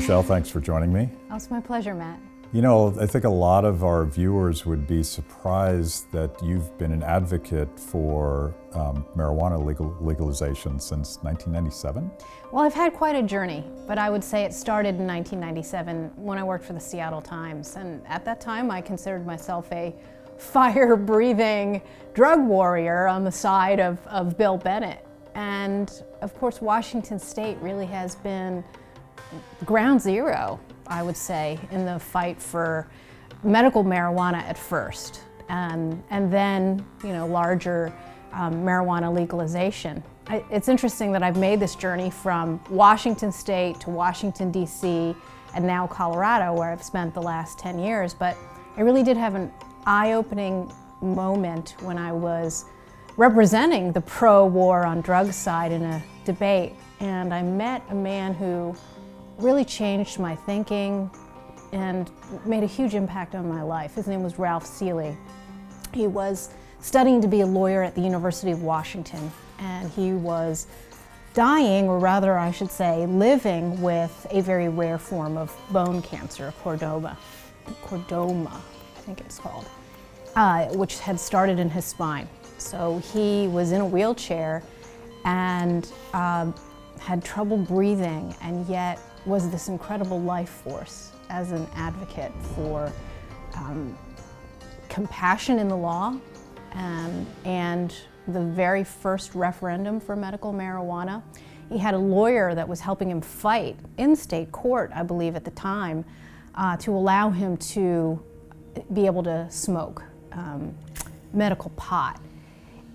Michelle, thanks for joining me. Oh, it's my pleasure, Matt. You know, I think a lot of our viewers would be surprised that you've been an advocate for marijuana legalization since 1997. Well, I've had quite a journey, but I would say it started in 1997 when I worked for the Seattle Times. And at that time, I considered myself a fire-breathing drug warrior on the side of Bill Bennett. And of course, Washington State really has been ground zero, I would say, in the fight for medical marijuana at first, and then, you know, larger marijuana legalization. It's interesting that I've made this journey from Washington State to Washington, D.C., and now Colorado, where I've spent the last 10 years, but I really did have an eye-opening moment when I was representing the pro-war on drugs side in a debate, and I met a man who really changed my thinking and made a huge impact on my life. His name was Ralph Seeley. He was studying to be a lawyer at the University of Washington, and he was dying, or rather I should say, living with a very rare form of bone cancer, chordoma, I think it's called, which had started in his spine. So he was in a wheelchair and had trouble breathing, and yet was this incredible life force as an advocate for compassion in the law, and the very first referendum for medical marijuana. He had a lawyer that was helping him fight in state court, I believe at the time, to allow him to be able to smoke medical pot.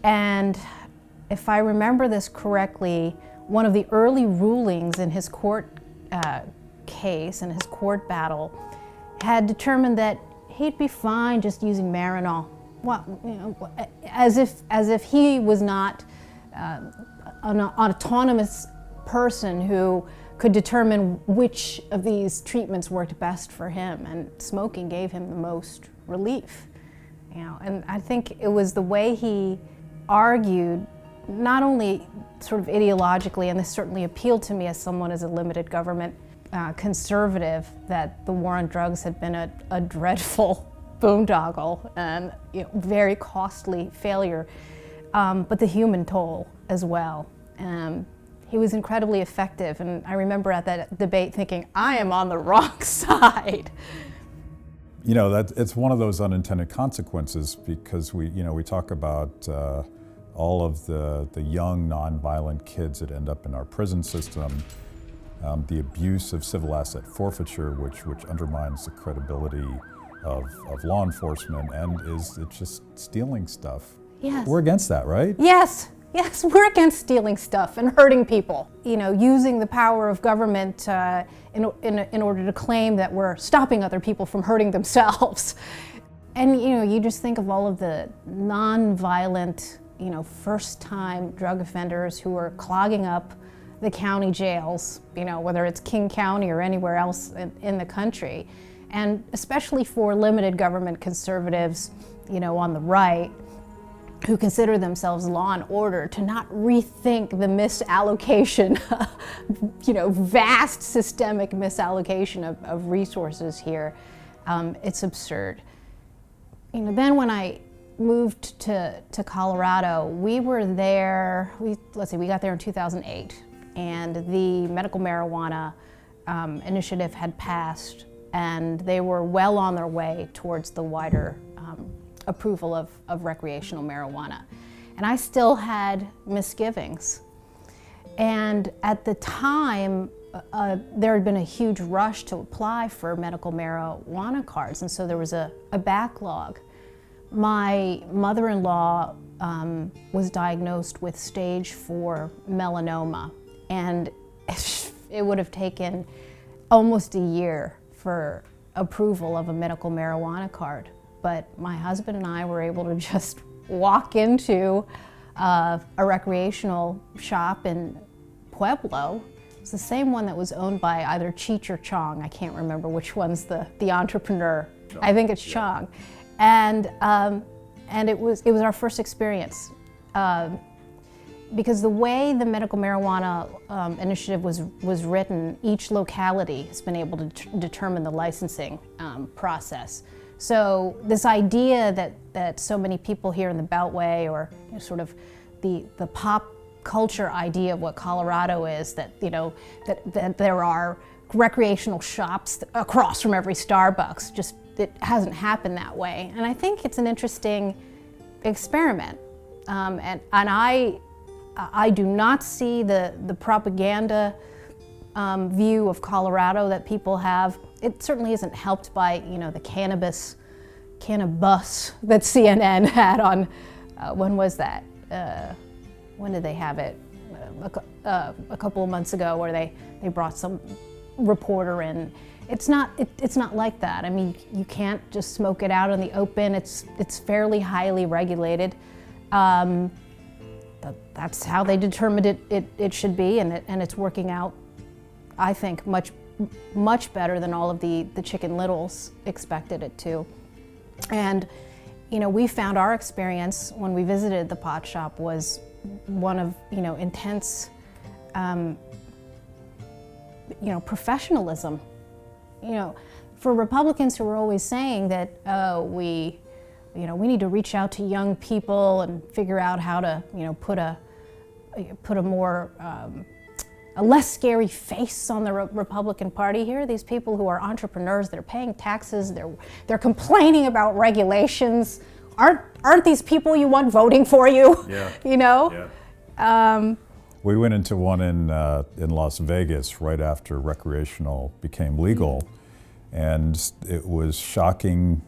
And if I remember this correctly, one of the early rulings in his court case and his court battle had determined that he'd be fine just using Marinol. Well, you know, as if he was not an autonomous person who could determine which of these treatments worked best for him, and smoking gave him the most relief. You know, and I think it was the way he argued, not only sort of ideologically, and this certainly appealed to me as someone as a limited government conservative, that the war on drugs had been a dreadful boondoggle and, you know, very costly failure, but the human toll as well. He was incredibly effective, and I remember at that debate thinking, I am on the wrong side. You know, it's one of those unintended consequences, because we talk about all of the young, nonviolent kids that end up in our prison system, the abuse of civil asset forfeiture, which undermines the credibility of law enforcement, and it's just stealing stuff. Yes. We're against that, right? Yes, we're against stealing stuff and hurting people. You know, using the power of government in order to claim that we're stopping other people from hurting themselves. And, you know, you just think of all of the non-violent, you know, first-time drug offenders who are clogging up the county jails, you know, whether it's King County or anywhere else in the country. And especially for limited government conservatives, you know, on the right, who consider themselves law and order, to not rethink the misallocation, you know, vast systemic misallocation of resources here. It's absurd. You know, then when I moved to Colorado, we were there, we got there in 2008, and the medical marijuana initiative had passed, and they were well on their way towards the wider approval of recreational marijuana. And I still had misgivings. And at the time, there had been a huge rush to apply for medical marijuana cards, and so there was a backlog. My mother-in-law was diagnosed with stage 4 melanoma, and it would have taken almost a year for approval of a medical marijuana card. But my husband and I were able to just walk into a recreational shop in Pueblo. It's the same one that was owned by either Cheech or Chong. I can't remember which one's the entrepreneur. Chong. I think it's Chong. And it was our first experience. because the way the medical marijuana initiative was written, each locality has been able to determine the licensing process. So this idea that so many people here in the Beltway, or sort of the pop culture idea of what Colorado is, that that there are recreational shops across from every Starbucks, just it hasn't happened that way. And I think it's an interesting experiment. And I do not see the propaganda view of Colorado that people have. It certainly isn't helped by the cannabis that CNN had on, when was that? When did they have it? A couple of months ago, where they brought some reporter in. It's not like that. I mean, you can't just smoke it out in the open. It's fairly highly regulated. That's how they determined it should be, and it's working out, I think, much better than all of the Chicken Littles expected it to. And we found our experience when we visited the pot shop was one of intense professionalism. For Republicans who are always saying that we need to reach out to young people and figure out how to put a more a less scary face on the Republican Party. Here are these people who are entrepreneurs, they're paying taxes, they're complaining about regulations. Aren't these people you want voting for you? Yeah. Yeah. We went into one in Las Vegas right after recreational became legal, and it was shocking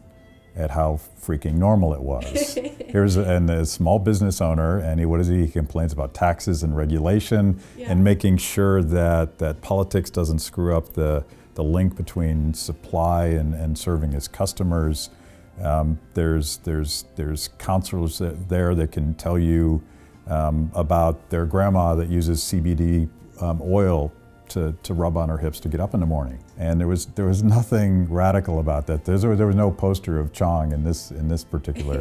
at how freaking normal it was. Here's a small business owner, and he complains about taxes and regulation, and making sure that politics doesn't screw up the link between supply and serving his customers. There's counselors there that can tell you about their grandma that uses CBD oil to rub on her hips to get up in the morning, and there was nothing radical about that. There was no poster of Chong in this particular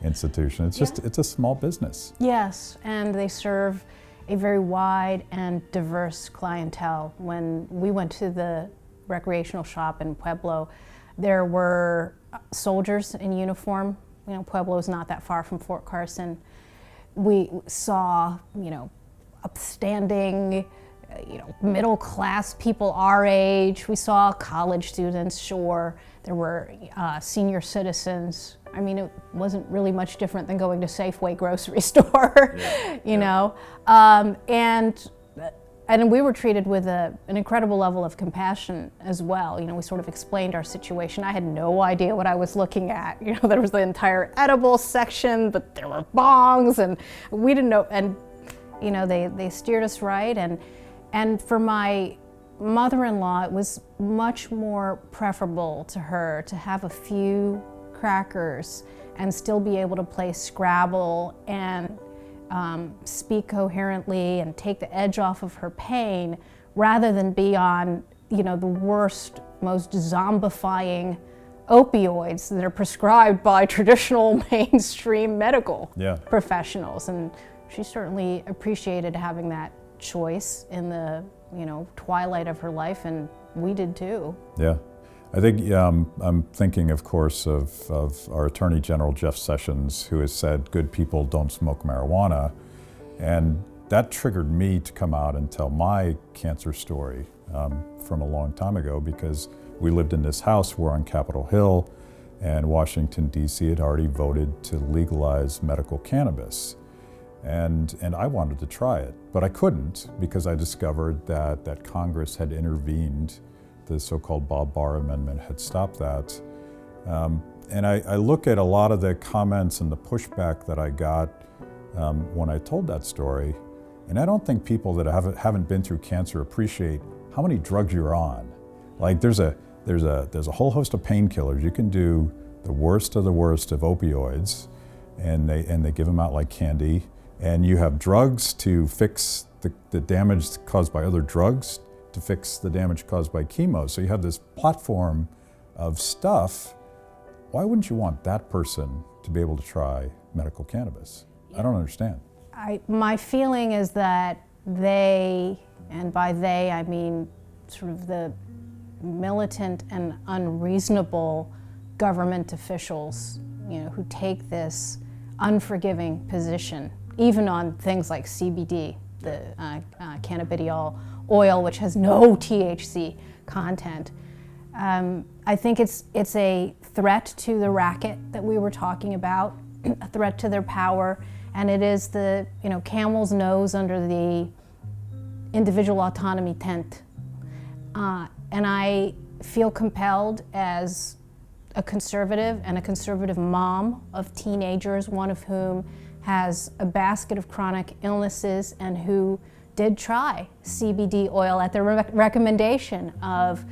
institution. It's just it's a small business. Yes, and they serve a very wide and diverse clientele. When we went to the recreational shop in Pueblo, there were soldiers in uniform. Pueblo is not that far from Fort Carson. We saw upstanding middle-class people our age. We saw college students, sure. There were senior citizens. I mean, it wasn't really much different than going to Safeway grocery store, And we were treated with an incredible level of compassion as well. We sort of explained our situation. I had no idea what I was looking at. There was the entire edible section, but there were bongs, and we didn't know. And they steered us right. And for my mother-in-law, it was much more preferable to her to have a few crackers and still be able to play Scrabble and speak coherently and take the edge off of her pain, rather than be on the worst, most zombifying opioids that are prescribed by traditional mainstream medical professionals. And she certainly appreciated having that choice in the twilight of her life, and we did too. Yeah, I think I'm thinking, of course, of our Attorney General Jeff Sessions, who has said good people don't smoke marijuana, and that triggered me to come out and tell my cancer story from a long time ago, because we lived in this house. We're on Capitol Hill, and Washington D.C. had already voted to legalize medical cannabis. And I wanted to try it, but I couldn't, because I discovered that Congress had intervened. The so-called Bob Barr Amendment had stopped that. And I look at a lot of the comments and the pushback that I got when I told that story, and I don't think people that haven't been through cancer appreciate how many drugs you're on. Like there's a whole host of painkillers. You can do the worst of opioids, and they give them out like candy. And you have drugs to fix the damage caused by other drugs, to fix the damage caused by chemo. So you have this platform of stuff. Why wouldn't you want that person to be able to try medical cannabis? I don't understand. My feeling is that they, and by they I mean sort of the militant and unreasonable government officials, who take this unforgiving position, even on things like CBD, the cannabidiol oil, which has no THC content. I think it's a threat to the racket that we were talking about, a threat to their power, and it is the camel's nose under the individual autonomy tent. And I feel compelled as a conservative and a conservative mom of teenagers, one of whom has a basket of chronic illnesses and who did try CBD oil at the recommendation of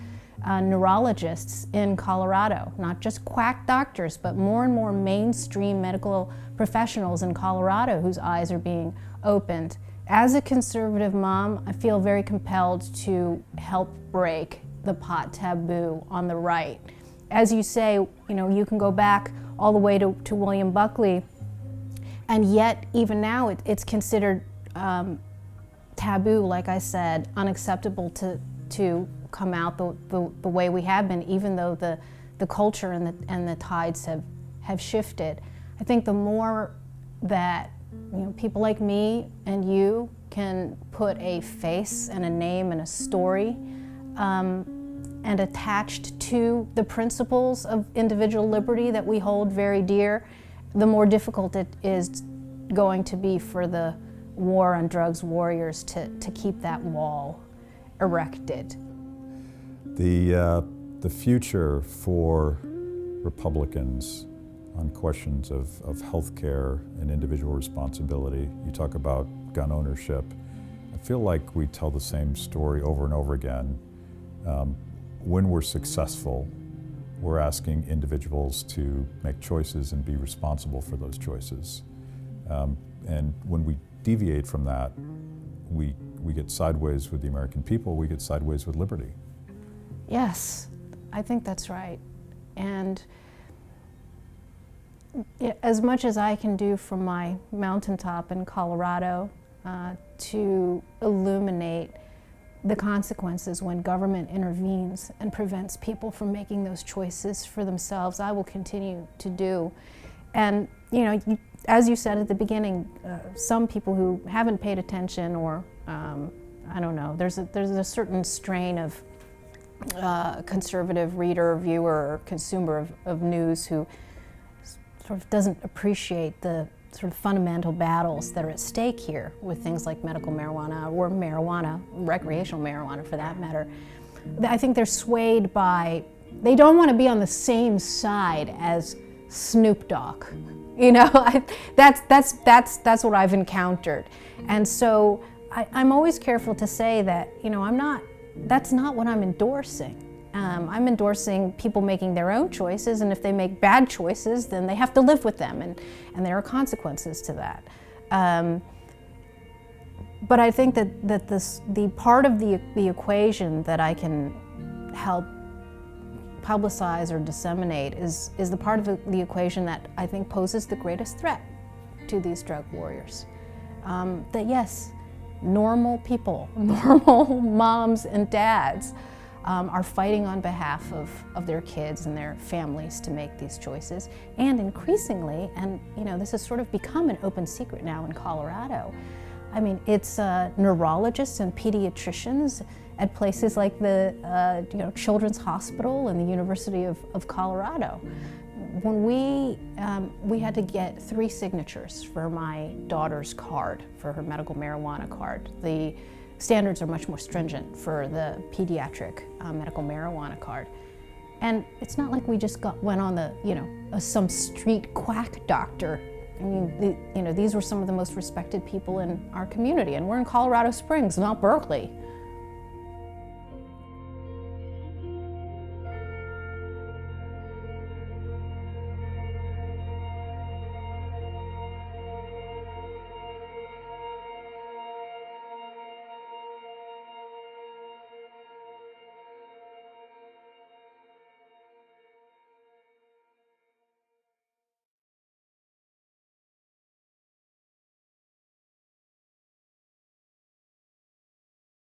neurologists in Colorado, not just quack doctors, but more and more mainstream medical professionals in Colorado whose eyes are being opened. As a conservative mom, I feel very compelled to help break the pot taboo on the right. As you say, you can go back all the way to William Buckley, and yet even now it's considered taboo, like I said, unacceptable to come out the way we have been, even though the culture and the tides have shifted. I think the more that people like me and you can put a face and a name and a story and attached to the principles of individual liberty that we hold very dear, the more difficult it is going to be for the war on drugs warriors to keep that wall erected. The future for Republicans on questions of health care and individual responsibility, you talk about gun ownership, I feel like we tell the same story over and over again. When we're successful, we're asking individuals to make choices and be responsible for those choices. And when we deviate from that, we get sideways with the American people, we get sideways with liberty. Yes, I think that's right. And as much as I can do from my mountaintop in Colorado to illuminate the consequences when government intervenes and prevents people from making those choices for themselves, I will continue to do. And as you said at the beginning, some people who haven't paid attention, or I don't know, there's a certain strain of conservative reader, viewer, or consumer of news who sort of doesn't appreciate the sort of fundamental battles that are at stake here with things like medical marijuana, or marijuana, recreational marijuana for that matter. I think they're swayed by, they don't want to be on the same side as Snoop Dogg. That's what I've encountered. And so I'm always careful to say that, that's not what I'm endorsing. I'm endorsing people making their own choices, and if they make bad choices, then they have to live with them, and there are consequences to that. But I think that the part of the equation that I can help publicize or disseminate is the part of the equation that I think poses the greatest threat to these drug warriors. That yes, normal people, normal moms and dads are fighting on behalf of their kids and their families to make these choices. And increasingly, and this has sort of become an open secret now in Colorado, I mean, it's neurologists and pediatricians at places like the Children's Hospital and the University of Colorado. When we had to get 3 signatures for my daughter's card, for her medical marijuana card. The standards are much more stringent for the pediatric medical marijuana card. And it's not like we just went on some street quack doctor. I mean, these were some of the most respected people in our community, and we're in Colorado Springs, not Berkeley.